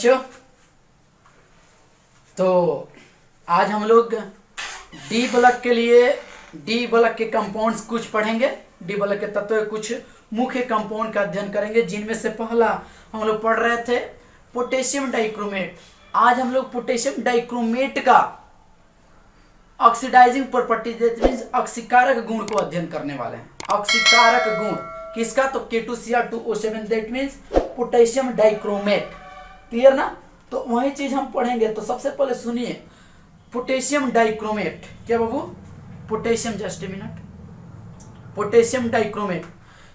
बच्चों, तो आज हम लोग डी ब्लॉक के लिए डी ब्लॉक के कंपाउंड्स कुछ पढ़ेंगे। डी ब्लॉक के तत्व के कुछ मुख्य कंपाउंड का अध्ययन करेंगे, जिनमें से पहला हम लोग पढ़ रहे थे पोटेशियम डाइक्रोमेट। आज हम लोग पोटेशियम डाइक्रोमेट का ऑक्सीडाइजिंग प्रॉपर्टी दैट मींस ऑक्सीकारक गुण को अध्ययन करने वाले हैं। ऑक्सीकारक गुण किसका? तो K2Cr2O7 that means potassium dichromate. Clear ना? तो वही चीज हम पढ़ेंगे। तो सबसे पहले सुनिए पोटेशियम डाइक्रोमेट। क्या बाबू? Potassium, just a minute, potassium dichromate.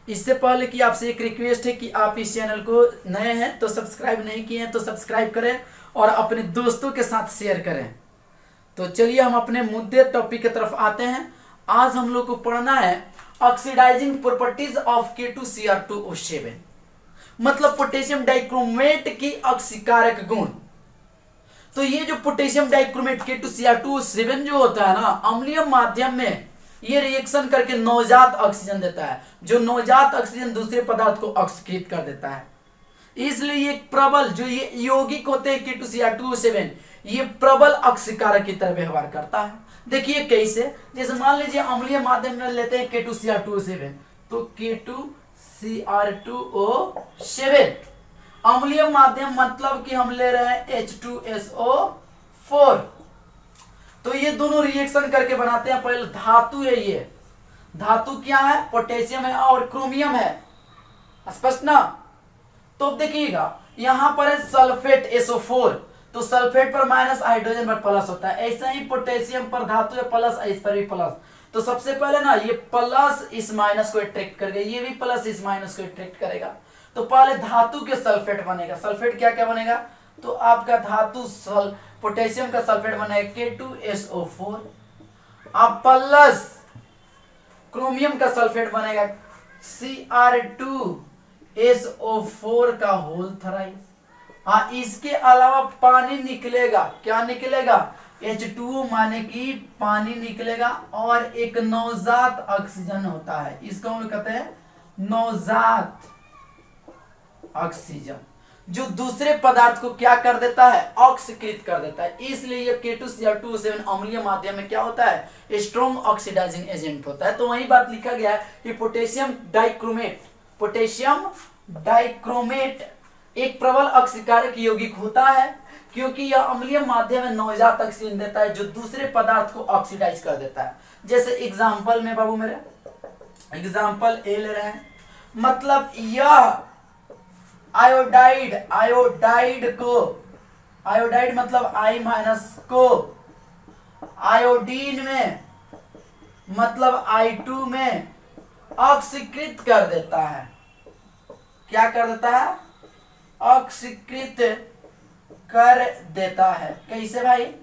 इससे पहले कि आपसे एक रिक्वेस्ट है कि आप इस चैनल को नए हैं तो सब्सक्राइब नहीं किए हैं तो सब्सक्राइब करें और अपने दोस्तों के साथ शेयर करें। तो चलिए हम अपने मुद्दे टॉपिक की तरफ आते हैं। आज हम लोग को पढ़ना है ऑक्सीडाइजिंग प्रॉपर्टीज ऑफ K2Cr2O7, मतलब पोटेशियम डाइक्रोमेट की ऑक्सीकारक गुण। तो ये जो पोटेशियम डाइक्रोमेट K2Cr2O7 जो होता है ना, अम्लीय माध्यम में ये रिएक्शन करके नवजात ऑक्सीजन देता है, जो नवजात ऑक्सीजन दूसरे पदार्थ को ऑक्सीकृत कर देता है। इसलिए ये प्रबल जो ये यौगिक होते हैं K2Cr2O7, ये प्रबल ऑक्सीकारक की तरह व्यवहार करता है। देखिए कैसे, जैसे मान लीजिए अम्लीय माध्यम में लेते हैं K2Cr2O7, तो K2Cr2O7 अम्लीय माध्यम मतलब कि हम ले रहे हैं H2SO4। तो ये दोनों रिएक्शन करके बनाते हैं। पहले धातु है, ये धातु क्या है? पोटेशियम है और क्रोमियम है। स्पष्ट ना? तो देखिएगा यहां पर है सल्फेट SO4, तो सल्फेट पर माइनस, हाइड्रोजन पर प्लस होता है। ऐसा ही पोटेशियम पर धातु है प्लस, इस पर भी प्लस। तो सबसे पहले ना ये प्लस इस माइनस को अट्रैक्ट करेगा, ये भी प्लस इस माइनस को अट्रैक्ट करेगा। तो पहले धातु के सल्फेट बनेगा। सल्फेट क्या क्या बनेगा? तो आपका धातु पोटेशियम का सल्फेट बनेगा K2SO4। अब प्लस क्रोमियम का सल्फेट बनेगा Cr2SO4 का होल थराइस। हाँ, इसके अलावा पानी निकलेगा। क्या निकलेगा? H2O माने कि पानी निकलेगा और एक नवजात ऑक्सीजन होता है, इसको हम कहते हैं नवजात ऑक्सीजन, जो दूसरे पदार्थ को क्या कर देता है? ऑक्सीकृत कर देता है। इसलिए ये K2Cr2O7 अम्लीय माध्यम में क्या होता है? स्ट्रॉन्ग ऑक्सीडाइजिंग एजेंट होता है। तो वही बात लिखा गया है कि पोटेशियम डाइक्रोमेट एक प्रबल ऑक्सीकारक यौगिक होता है, क्योंकि यह अम्लीय माध्यम में नवजात ऑक्सीजन देता है, जो दूसरे पदार्थ को ऑक्सीडाइज कर देता है। जैसे एग्जांपल में बाबू मेरे एग्जांपल ए ले रहे हैं, मतलब यह आयोडाइड मतलब I- को आयोडीन में मतलब I2 में ऑक्सीकृत कर देता है। क्या कर देता है? ऑक्सीकृत कर देता है। कैसे भाई?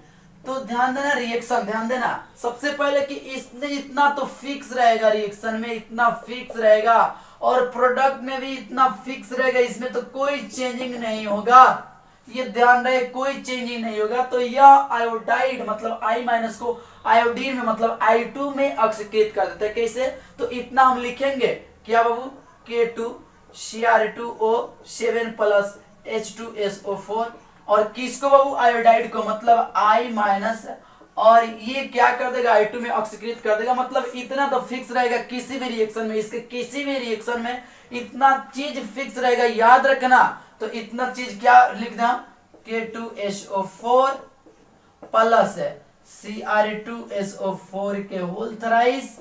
तो ध्यान देना, रिएक्शन ध्यान देना। सबसे पहले कि इसने इतना तो फिक्स रहेगा, रिएक्शन में इतना फिक्स रहेगा और प्रोडक्ट में भी इतना फिक्स रहेगा, इसमें तो कोई चेंजिंग नहीं होगा। ये ध्यान रहे, कोई चेंजिंग नहीं होगा। तो यह आयोडाइड मतलब I- को आयोडीन में मतलब I2 में ऑक्सीकृत कर देता है। कैसे? तो इतना हम लिखेंगे, क्या बाबू? K2Cr2O7 प्लस H2SO4 और किसको बाबू? आयोडाइड को मतलब I- और ये क्या कर देगा? I2 में ऑक्सीकृत कर देगा। मतलब इतना तो फिक्स रहेगा किसी भी रिएक्शन में, इसके किसी भी रिएक्शन में इतना चीज फिक्स रहेगा, याद रखना। तो इतना चीज क्या लिख दें? K2SO4 प्लस Cr2SO4 के होल थराइस,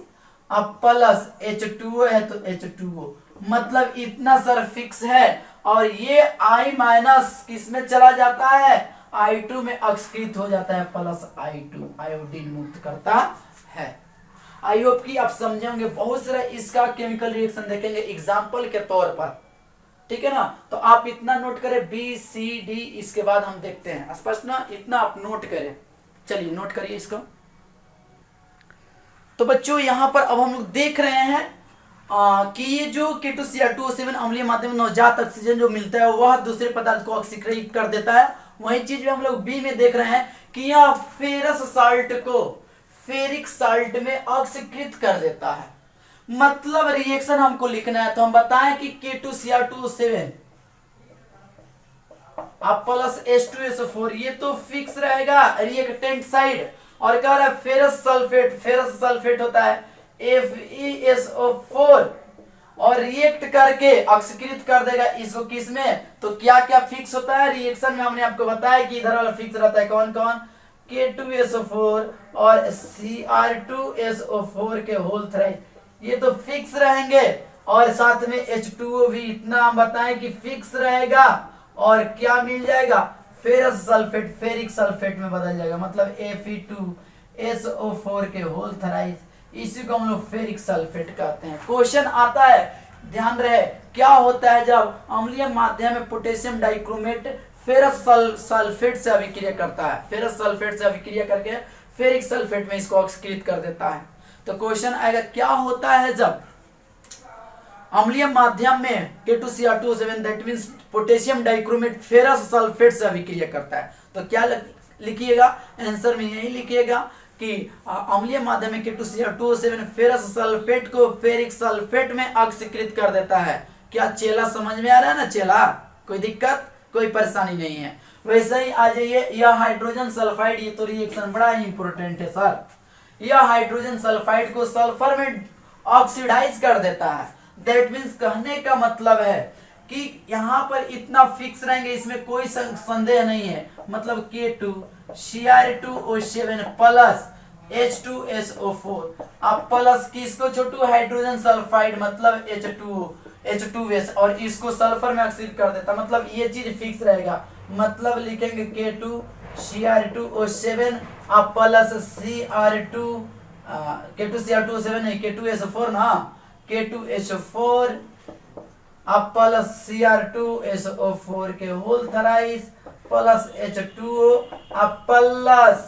अब प्लस H2O है तो H2O, मतलब इतना सर फिक्स है। और ये I- किसमें चला जाता है? I2 में ऑक्सीकृत हो जाता है, प्लस I2 आयोडीन मुक्त करता है। आई होप कि आप समझेंगे। बहुत सारा इसका केमिकल रिएक्शन देखेंगे एग्जांपल के तौर पर, ठीक है ना? तो आप इतना नोट करें, BCD, इसके बाद हम देखते हैं। स्पष्ट ना? इतना आप नोट करें। चलिए नोट करिए इसको। तो बच्चों यहां पर अब हम लोग देख रहे हैं कि ये जो K2Cr2O7 अम्लीय माध्यम में नवजात ऑक्सीजन जो मिलता है वह दूसरे पदार्थ को ऑक्सीकृत कर देता है। वही चीज हम लोग बी में देख रहे हैं कि यह फेरस साल्ट को फेरिक साल्ट में ऑक्सीकृत कर देता है। मतलब रिएक्शन हमको लिखना है, तो हम बताएं कि K2Cr2O7 अब प्लस H2SO4 ये तो फिक्स रहेगा रिएक्टेंट साइड। और कह रहा है फेरस सल्फेट, फेरस सल्फेट होता है FeSO4 और रिएक्ट करके ऑक्सीकृत कर देगा इसको किस में, तो क्या क्या फिक्स होता है रिएक्शन में, हमने आपको बताया कि इधर वाला फिक्स रहता है कौन कौन, K2SO4 और Cr2SO4 के होल थ्राइड, ये तो फिक्स रहेंगे। और साथ में H2O भी इतना हम बताएं कि फिक्स रहेगा। और क्या मिल जाएगा, फेरस सल्फेट फेरिक सल्फेट में बदल जाएगा, मतलब Fe2SO4 के होल थ्राइड, इसी को हम लोग फेरिक सल्फेट कहते हैं। क्वेश्चन आता है, ध्यान रहे क्या होता है जब अम्लीय माध्यम में पोटेशियम डाइक्रोमेट फेरस सल्फेट से अभिक्रिया करता है, फेरस सल्फेट से अभिक्रिया करके फेरिक सल्फेट में इसको ऑक्सीकृत कर देता है। तो क्वेश्चन आएगा क्या होता है जब अम्लीय माध्यम में K2Cr2O7 that means potassium dichromate ferrous sulphate से अभिक्रिया करता है, तो क्या लिखिएगा, आंसर में यही लिखिएगा कि अम्लीय माध्यम में K2Cr2O7 फेरस सल्फेट को फेरिक सल्फेट में ऑक्सीकृत कर देता है। क्या चेला समझ में आ रहा है ना चेला, कोई दिक्कत कोई परेशानी नहीं है। वैसे ही आ जाइए, यह हाइड्रोजन सल्फाइड, ये तो रिएक्शन बड़ा ही इंपॉर्टेंट है सर, यह हाइड्रोजन सल्फाइड को सल्फर में ऑक्सीडाइज कर देता है। दैट मीन्स कहने का मतलब है कि यहाँ पर इतना फिक्स रहेंगे, इसमें कोई संदेह नहीं है, मतलब K2Cr2O7 प्लस H2SO4 अब प्लस किसको छोटू, हाइड्रोजन सल्फाइड मतलब H2S और इसको सल्फर में ऑक्सीड कर देता, मतलब ये चीज फिक्स रहेगा, मतलब लिखेंगे K2Cr2O7 अब प्लस K2Cr2O7 नहीं K2SO4 ना, K2SO4 अब प्लस Cr2SO4 के होल थ्राइस प्लस H2O अब प्लस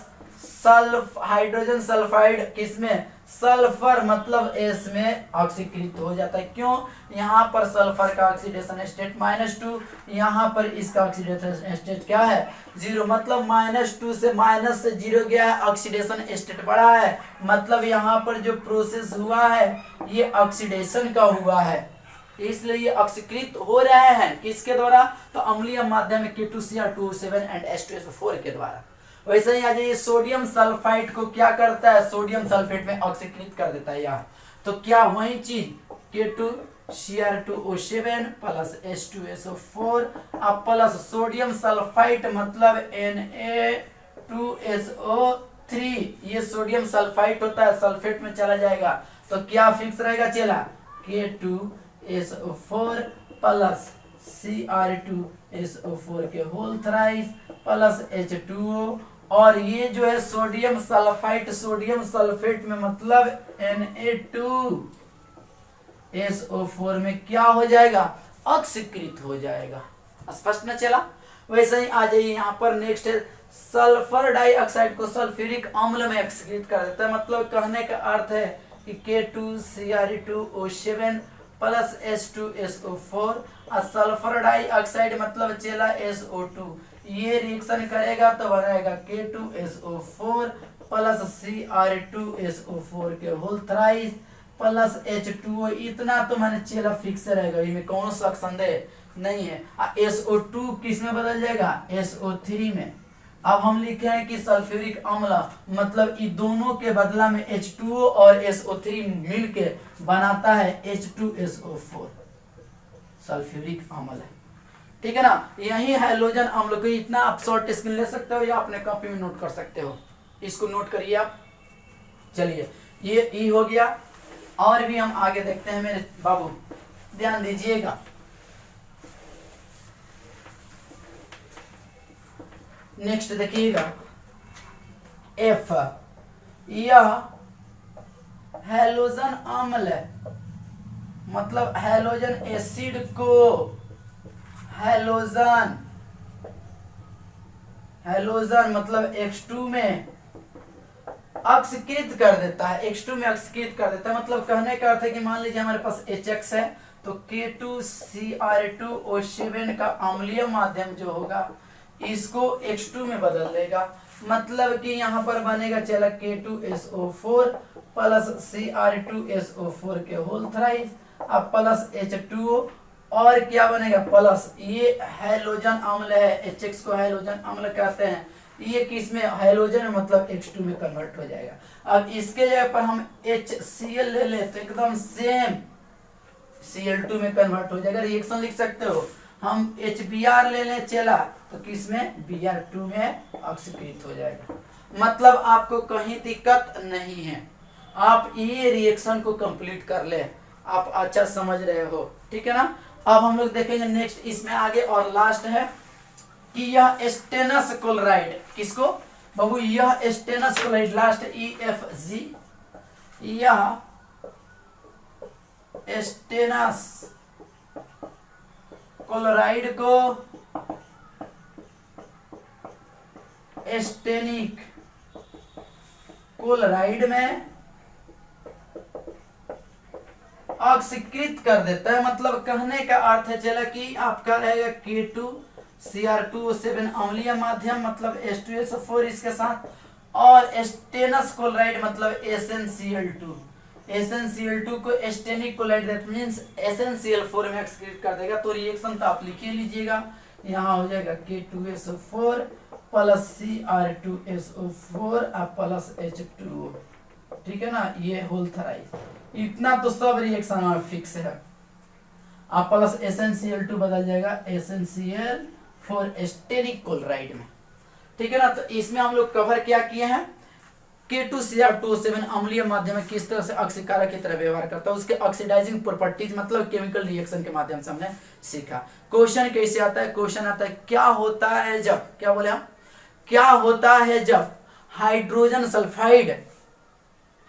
हाइड्रोजन सल्फाइड किसमें, सल्फर मतलब S में ऑक्सीकृत हो जाता है। क्यों, यहाँ पर सल्फर का ऑक्सीडेशन स्टेट -2, यहाँ पर इसका ऑक्सीडेशन स्टेट क्या है 0, मतलब -2 से -0 गया है, ऑक्सीडेशन स्टेट बढ़ा है, मतलब यहाँ पर जो प्रोसेस हुआ है ये ऑक्सीडेशन का हुआ है, इसलिए ये ऑक्सीकृत हो रहे हैं किसके द्वारा, तो अम्लीय माध्यम में K2Cr2O7 एंड H2SO4 के द्वारा। वैसे ही आ जाइए, सोडियम सल्फाइड को क्या करता है, सोडियम सल्फेट में ऑक्सीकृत कर देता है यहाँ, तो क्या वही चीज K2Cr2O7 प्लस H2SO4 अब प्लस सोडियम सल्फाइड मतलब Na2SO3, ये सोडियम सल्फाइड होता है सल्फेट में चला जाएगा, तो क्या फिक्स रहेगा चला, K2SO4 प्लस Cr2SO4 के होल थ्राइस प्लस H2O और ये जो है सोडियम सल्फाइड, सोडियम सल्फेट में मतलब Na2SO4 में क्या हो जाएगा, ऑक्सीकृत हो जाएगा। स्पष्ट न चला। वैसे ही आ जाइए यहाँ पर नेक्स्ट है, सल्फर डाइऑक्साइड को सल्फ्यूरिक अम्ल में ऑक्सीकृत कर देता है, मतलब कहने का अर्थ है कि K2Cr2O7 प्लस H2SO4 और सल्फर डाइऑक्साइड मतलब चला SO2, ये रिएक्शन करेगा तो बनाएगा K2SO4 प्लस Cr2SO4 के होल थ्राइस प्लस H2O, इतना तो मैंने चेला फिक्स रहेगा, इनमें कौन सा संदेह नहीं है। SO2 किस में बदल जाएगा, SO3 में। अब हम लिखे हैं कि सल्फ्यूरिक अम्ल मतलब इन दोनों के बदला में H2O और SO3 मिलके बनाता है H2SO4, सल्फ्यूरिक अम्ल है, ठीक है ना। यही हैलोजन अम्ल को इतना आप शॉर्ट स्क्रीन ले सकते हो या अपने कॉपी में नोट कर सकते हो, इसको नोट करिए आप। चलिए ये ई हो गया, और भी हम आगे देखते हैं मेरे बाबू, ध्यान दीजिएगा। नेक्स्ट देखिएगा F, यह हैलोजन अम्ल है, मतलब हैलोजन एसिड को हैलोजन मतलब X2 में ऑक्सीकृत कर देता है, X2 में ऑक्सीकृत कर देता है, मतलब कहने का अर्थ है कि मान लीजिए हमारे पास HX है तो K2Cr2O7 का अम्लीय माध्यम जो होगा इसको X2 में बदल देगा, मतलब कि यहाँ पर बनेगा चला K2SO4 प्लस Cr2SO4 के होल थ्राइस अब प्लस H2O और क्या बनेगा प्लस, ये हैलोजन अम्ल है, HX को हैलोजन अम्ल कहते हैं, ये किस में हैलोजन मतलब H2 में कन्वर्ट हो जाएगा। अब इसके जगह पर हम HCl ले ले तो एकदम सेम Cl2 में कन्वर्ट हो जाएगा, रिएक्शन लिख सकते हो। हम HBr ले लें चला तो किस में Br2 में ऑक्सीकृत हो जाएगा। मतलब आपको कहीं दिक्कत नहीं है, आप ये रिएक्शन को कंप्लीट कर ले, आप अच्छा समझ रहे हो, ठीक है ना। अब हम लोग देखेंगे नेक्स्ट इसमें आगे और लास्ट है कि यह स्टेनस क्लोराइड, किसको बाबू, यह स्टेनस क्लोराइड, लास्ट EFG, यह स्टेनस क्लोराइड को स्टेनिक क्लोराइड में ऑक्सीकृत कर देता है। मतलब कहने का अर्थ है चला कि आपका रहेगा K2Cr2O7 अम्लीय माध्यम मतलब H2SO4 इसके साथ, और स्टेनस क्लोराइड मतलब SnCl2, SnCl2 को Stenik chloride that means SnCl4 में ऑक्सीकृत कर देगा। तो रिएक्शन तो आप लिख ही लीजिएगा, यहाँ हो जाएगा K2SO4 plus Cr2SO4 plus H2O, ठीक है ना, ये होल थराइज। इतना तो सब रिएक्शन और फिक्स है। आप प्लस SnCl2 बदल जाएगा SnCl4 स्टेरिक क्लोराइड में, ठीक है ना। तो इसमें हम लोग कवर क्या किए हैं, K2Cr2O7 अम्लीय माध्यम में किस तरह से ऑक्सीकारक की तरह व्यवहार करता है, उसके ऑक्सीडाइजिंग प्रॉपर्टीज मतलब केमिकल रिएक्शन के माध्यम से हमने सीखा। क्वेश्चन कैसे आता है, क्वेश्चन आता है क्या होता है जब, क्या बोले हम, क्या होता है जब हाइड्रोजन सल्फाइड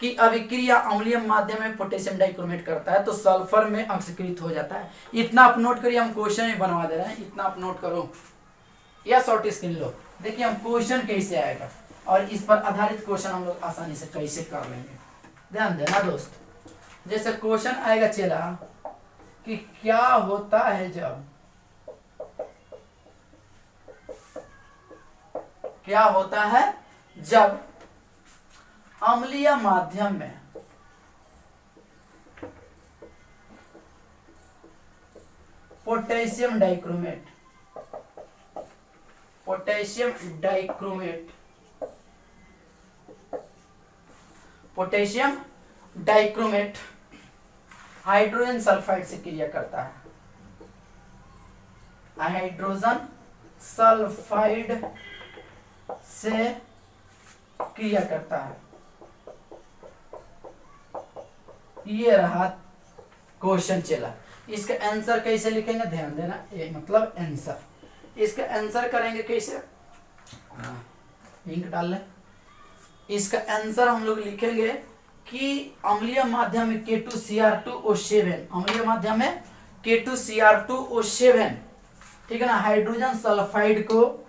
की अभिक्रिया अम्लीय माध्यम में पोटेशियम डाइक्रोमेट करता है तो सल्फर में ऑक्सीकृत हो जाता है। इतना आप नोट करिए, हम क्वेश्चन ही बनवा दे रहे हैं, इतना आप नोट करो या शॉर्ट स्क्रीन लो। देखिए हम क्वेश्चन कैसे आएगा और इस पर आधारित क्वेश्चन हम लोग आसानी से कैसे कर लेंगे, ध्यान देना दोस्त। जैसे क्वेश्चन आएगा चला कि क्या होता है जब, क्या होता है जब अम्लीय माध्यम में potassium dichromate, potassium dichromate, potassium dichromate hydrogen sulphide से क्रिया करता है, हाइड्रोजन सल्फाइड से क्रिया करता है। ये रहा क्वेश्चन चला। इसका आंसर कैसे लिखेंगे, ध्यान देना, ये मतलब आंसर। इसका आंसर करेंगे कैसे, इंक डाल लें। इसका आंसर हम लोग लिखेंगे कि अम्लीय माध्यम में K2Cr2O7, अम्लीय माध्यम में K2Cr2O7, ठीक है ना, हाइड्रोजन सल्फाइड को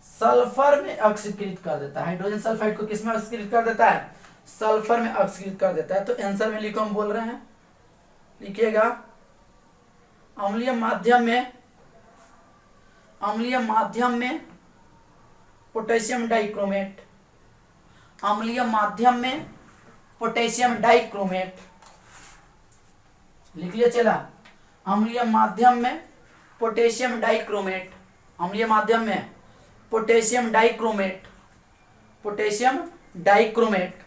सल्फर में ऑक्सीकृत कर देता है। हाइड्रोजन सल्फाइड को किस में ऑक्सीकृत कर देता है, सल्फर में ऑक्सीकृत कर देता है। तो आंसर में लिखो, हम बोल रहे हैं, लिखिएगा अम्लीय माध्यम में, अम्लीय माध्यम में पोटेशियम डाइक्रोमेट, अम्लीय माध्यम में पोटेशियम डाइक्रोमेट, लिख लिया चला, अम्लीय माध्यम में पोटेशियम डाइक्रोमेट, अम्लीय माध्यम में potassium dichromate, potassium dichromate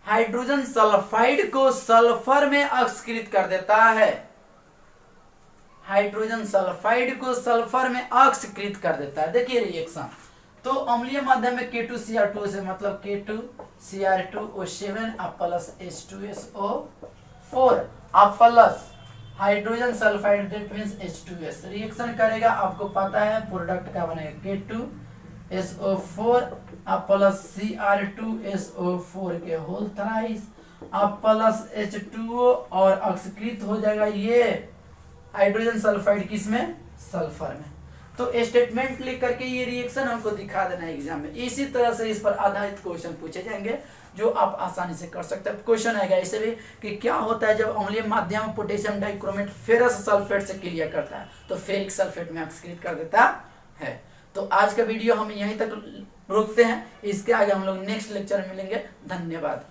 hydrogen sulphide को सल्फर में ऑक्सीकृत कर देता है, हाइड्रोजन सल्फाइड को सल्फर में ऑक्सीकृत कर देता है। देखिए रिएक्शन, तो अम्लीय माध्यम में K2Cr2 से मतलब K2Cr2O7 plus H2SO4 plus hydrogen sulphide that means H2S reaction करेगा, आपको पता है प्रोडक्ट का बनेगा K2SO4 प्लस Cr2SO4 के होल थराइस प्लस H2O और ऑक्सीकृत हो जाएगा ये हाइड्रोजन सल्फाइड किसमें, सल्फर में। तो स्टेटमेंट लिख करके ये रिएक्शन हमको दिखा देना है एग्जाम में। इसी तरह से इस पर आधारित क्वेश्चन पूछे जाएंगे जो आप आसानी से कर सकते हैं। क्वेश्चन आएगा ऐसे भी कि क्या होता है जब अम्लीय माध्यम में पोटेशियम डाइक्रोमेट फेरस सल्फेट से क्रिया करता है तो फेरिक सल्फेट में ऑक्सीकृत कर देता है। तो आज का वीडियो हम यहीं तक रोकते हैं, इसके आगे हम लोग नेक्स्ट लेक्चर में मिलेंगे। धन्यवाद।